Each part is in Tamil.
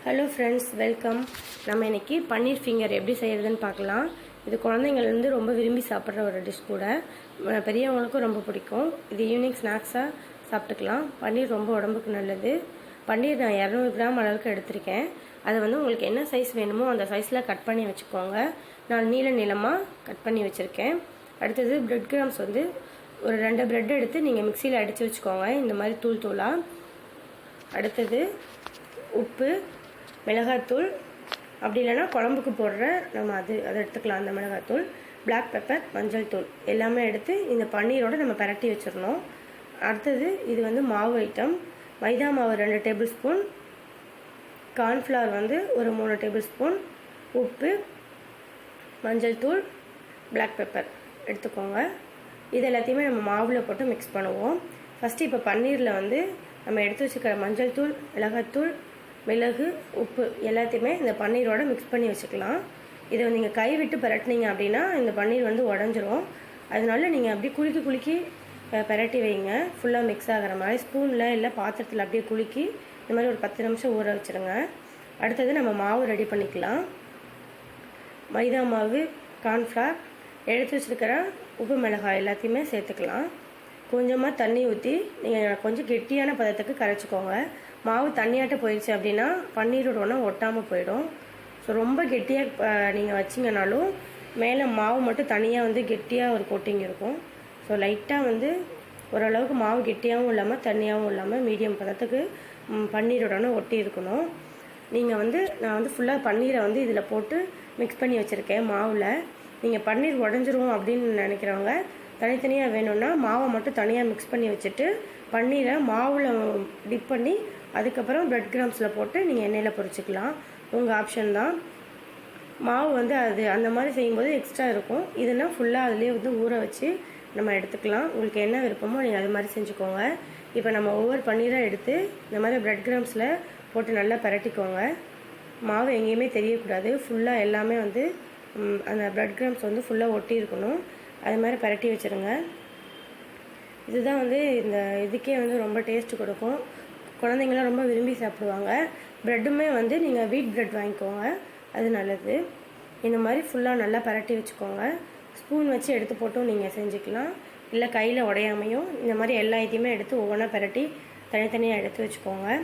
Hello friends, welcome. நம்ம இன்றைக்கி பன்னீர் ஃபிங்கர் எப்படி செய்கிறதுன்னு பார்க்கலாம். இது குழந்தைங்கள் வந்து ரொம்ப விரும்பி சாப்பிட்ற ஒரு டிஷ் கூட. பெரியவங்களுக்கும் ரொம்ப பிடிக்கும். இது ஈவினிங் ஸ்நாக்ஸாக சாப்பிட்டுக்கலாம். பன்னீர் ரொம்ப உடம்புக்கு நல்லது. பன்னீர் நான் 200 கிராம் அளவுக்கு எடுத்திருக்கேன். அதை வந்து உங்களுக்கு என்ன சைஸ் வேணுமோ அந்த சைஸில் கட் பண்ணி வச்சுக்கோங்க. நான் நீளமாக கட் பண்ணி வச்சுருக்கேன். அடுத்தது பிரெட் கிராம்ஸ் வந்து ஒரு 2 பிரெட் எடுத்து நீங்கள் மிக்சியில் அடித்து வச்சுக்கோங்க, இந்த மாதிரி தூள் தூளாக. அடுத்தது உப்பு, மிளகாத்தூள், அப்படி இல்லைன்னா குழம்புக்கு போடுற நம்ம அதை எடுத்துக்கலாம். அந்த மிளகாத்தூள், பிளாக் பெப்பர், மஞ்சள் தூள் எல்லாமே எடுத்து இந்த பன்னீரோடு நம்ம பரட்டி வச்சிடணும். அடுத்தது இது வந்து மாவு ஐட்டம். மைதா மாவு 2 டேபிள் ஸ்பூன், கார்ன்ஃப்ளவர் வந்து ஒரு 3 டேபிள் ஸ்பூன், உப்பு, மஞ்சள் தூள், பிளாக் பெப்பர் எடுத்துக்கோங்க. இது எல்லாத்தையுமே நம்ம மாவில் போட்டு மிக்ஸ் பண்ணுவோம். ஃபஸ்ட்டு இப்போ பன்னீரில் வந்து நம்ம எடுத்து வச்சுக்கிற மஞ்சள் தூள், மிளகாத்தூள், மிளகு, உப்பு எல்லாத்தையுமே இந்த பன்னீரோட மிக்ஸ் பண்ணி வச்சுக்கலாம். இதை நீங்கள் கை விட்டு பரட்டினீங்க அப்படின்னா இந்த பன்னீர் வந்து உடஞ்சிரும். அதனால நீங்கள் அப்படியே குலுக்கி பரட்டி வைங்க. ஃபுல்லாக மிக்ஸ் ஆகிற மாதிரி ஸ்பூனில் இல்லை பாத்திரத்தில் அப்படியே குலுக்கி இந்த மாதிரி ஒரு 10 நிமிஷம் ஊற வச்சுருங்க. அடுத்தது நம்ம மாவு ரெடி பண்ணிக்கலாம். மைதா மாவு, கார்ன்ஃப்ளவர், எடுத்து வச்சுருக்கிற உப்பு, மிளகாய் எல்லாத்தையுமே சேர்த்துக்கலாம். கொஞ்சமாக தண்ணி ஊற்றி நீங்கள் கொஞ்சம் கெட்டியான பதத்துக்கு கரைச்சிக்கோங்க. மாவு தண்ணியாட்ட போயிடுச்சு அப்படின்னா பன்னீரோட ஒன்றா ஒட்டாமல் போயிடும். ஸோ ரொம்ப கெட்டியாக நீங்கள் வச்சிங்கனாலும் மேலே மாவு மட்டும் தனியாக வந்து கெட்டியாக ஒரு கோட்டிங் இருக்கும். ஸோ லைட்டாக வந்து ஓரளவுக்கு மாவு கெட்டியாகவும் இல்லாமல் தண்ணியாகவும் இல்லாமல் மீடியம் பதத்துக்கு பன்னீரோட ஒட்டி இருக்கணும். நீங்கள் வந்து நான் வந்து ஃபுல்லாக பன்னீரை வந்து இதில் போட்டு மிக்ஸ் பண்ணி வச்சுருக்கேன் மாவில். நீங்கள் பன்னீர் உடஞ்சிரும் அப்படின்னு நினைக்கிறவங்க தனித்தனியாக வேணும்னா மாவை மட்டும் தனியாக மிக்ஸ் பண்ணி வச்சுட்டு பன்னீரை மாவில் டிப் பண்ணி அதுக்கப்புறம் பிரெட் கிராம்ஸில் போட்டு நீங்கள் எண்ணெயில் பொரிச்சிக்கலாம். உங்கள் ஆப்ஷன் தான். மாவு வந்து அது அந்த மாதிரி செய்யும்போது எக்ஸ்ட்ரா இருக்கும். இதுனா ஃபுல்லாக அதுலேயே வந்து ஊற வச்சு நம்ம எடுத்துக்கலாம். உங்களுக்கு என்ன விருப்பமோ நீங்கள் அது மாதிரி செஞ்சுக்கோங்க. இப்போ நம்ம ஒவ்வொரு பன்னீராக எடுத்து இந்த மாதிரி பிரெட் கிராம்ஸில் போட்டு நல்லா பரட்டிக்கோங்க. மாவு எங்கேயுமே தெரியக்கூடாது. ஃபுல்லாக எல்லாமே வந்து அந்த பிரெட் கிராம்ஸ் வந்து ஃபுல்லாக ஒட்டி இருக்கணும். அது மாதிரி பரட்டி வச்சுருங்க. இதுதான் வந்து இந்த இதுக்கே வந்து ரொம்ப டேஸ்ட்டு கொடுக்கும். குழந்தைங்களாம் ரொம்ப விரும்பி சாப்பிடுவாங்க. ப்ரெட்டுமே வந்து நீங்கள் வீட் ப்ரெட் வாங்கிக்கோங்க, அது நல்லது. இந்த மாதிரி ஃபுல்லாக நல்லா பரட்டி வச்சுக்கோங்க. ஸ்பூன் வச்சு எடுத்து போட்டும் நீங்கள் செஞ்சுக்கலாம். இல்லை கையில் உடையாமையும் இந்த மாதிரி எல்லா ஐத்தையுமே எடுத்து ஒவ்வொன்றா பரட்டி தனித்தனியாக எடுத்து வச்சுக்கோங்க.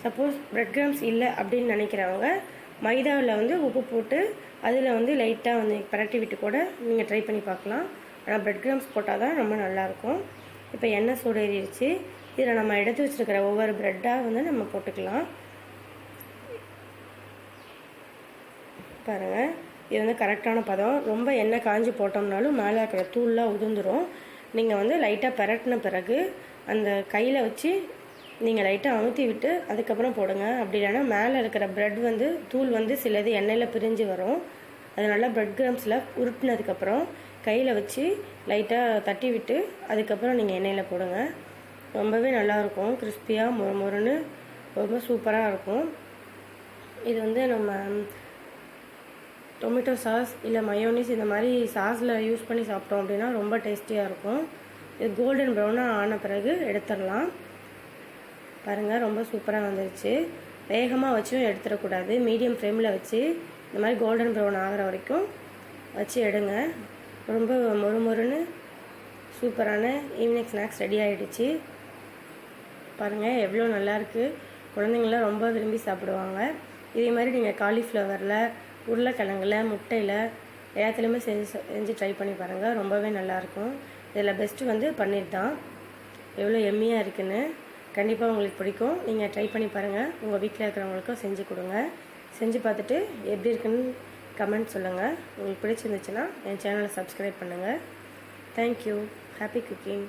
சப்போஸ் ப்ரெட் கிராம்ஸ் இல்லை அப்படின்னு நினைக்கிறவங்க மைதாவில் வந்து உப்பு போட்டு அதில் வந்து லைட்டாக வந்து பரட்டி விட்டு கூட நீங்கள் ட்ரை பண்ணி பார்க்கலாம். ஆனால் ப்ரெட் கிராம்ஸ் போட்டால் தான் ரொம்ப நல்லாயிருக்கும். இப்போ எண்ணெய் சூடேறிடுச்சு. இதில் நம்ம எடுத்து வச்சுருக்கிற ஒவ்வொரு ப்ரெட்டாக வந்து நம்ம போட்டுக்கலாம். பாருங்கள், இது வந்து கரெக்டான பதம். ரொம்ப எண்ணெய் காஞ்சி போட்டோம்னாலும் மேலே இருக்கிற தூள்லாம் உதிர்ந்துடும். நீங்கள் வந்து லைட்டாக பரட்டின பிறகு அந்த கையில் வச்சு நீங்கள் லைட்டாக அமுத்தி விட்டு அதுக்கப்புறம் போடுங்க. அப்படி இல்லைன்னா மேலே இருக்கிற ப்ரெட் வந்து தூள் வந்து சிலது எண்ணெயில் பிரிஞ்சு வரும். அதனால ப்ரெட் கிராம்ஸில் உருட்டினதுக்கப்புறம் கையில் வச்சு லைட்டாக தட்டி விட்டு அதுக்கப்புறம் நீங்கள் எண்ணெயில் போடுங்க. ரொம்பவே நல்லாயிருக்கும். கிறிஸ்பியாக மொறுன்னு ரொம்ப சூப்பராக இருக்கும். இது வந்து நம்ம டொமேட்டோ சாஸ் இல்லை மயோனிஸ் இந்த மாதிரி சாஸில் யூஸ் பண்ணி சாப்பிட்டோம் அப்படின்னா ரொம்ப டேஸ்டியாக இருக்கும். இது கோல்டன் ப்ரௌனாக ஆன பிறகு எடுத்துடலாம். பாருங்கள், ரொம்ப சூப்பராக வந்துருச்சு. வேகமாக வச்சும் எடுத்துடக்கூடாது. மீடியம் ஃப்ளேமில் வச்சு இந்த மாதிரி கோல்டன் ப்ரௌன் ஆகிற வரைக்கும் வச்சு எடுங்க. ரொம்ப மொறுன்னு சூப்பரான ஈவினிங் ஸ்நாக்ஸ் ரெடி ஆகிடுச்சு. பாருங்கள் எவ்வளோ நல்லாயிருக்கு. குழந்தைங்களாம் ரொம்ப விரும்பி சாப்பிடுவாங்க. இதே மாதிரி நீங்கள் காலிஃப்ளவரில், உருளைக்கிழங்குல, முட்டையில் எல்லாத்துலேயுமே செஞ்சு ட்ரை பண்ணி பாருங்கள். ரொம்பவே நல்லாயிருக்கும். இதில் பெஸ்ட்டு வந்து பன்னீர் தான். எவ்வளோ எம்மியாக இருக்குன்னு கண்டிப்பாக உங்களுக்கு பிடிக்கும். நீங்கள் ட்ரை பண்ணி பாருங்கள். உங்கள் வீட்டில் இருக்கிறவங்களுக்கும் செஞ்சு கொடுங்க. செஞ்சு பார்த்துட்டு எப்படி இருக்குன்னு கமெண்ட் சொல்லுங்கள். உங்களுக்கு பிடிச்சிருந்துச்சுன்னா என் சேனலை சப்ஸ்கிரைப் பண்ணுங்கள். தேங்க்யூ. Happy cooking.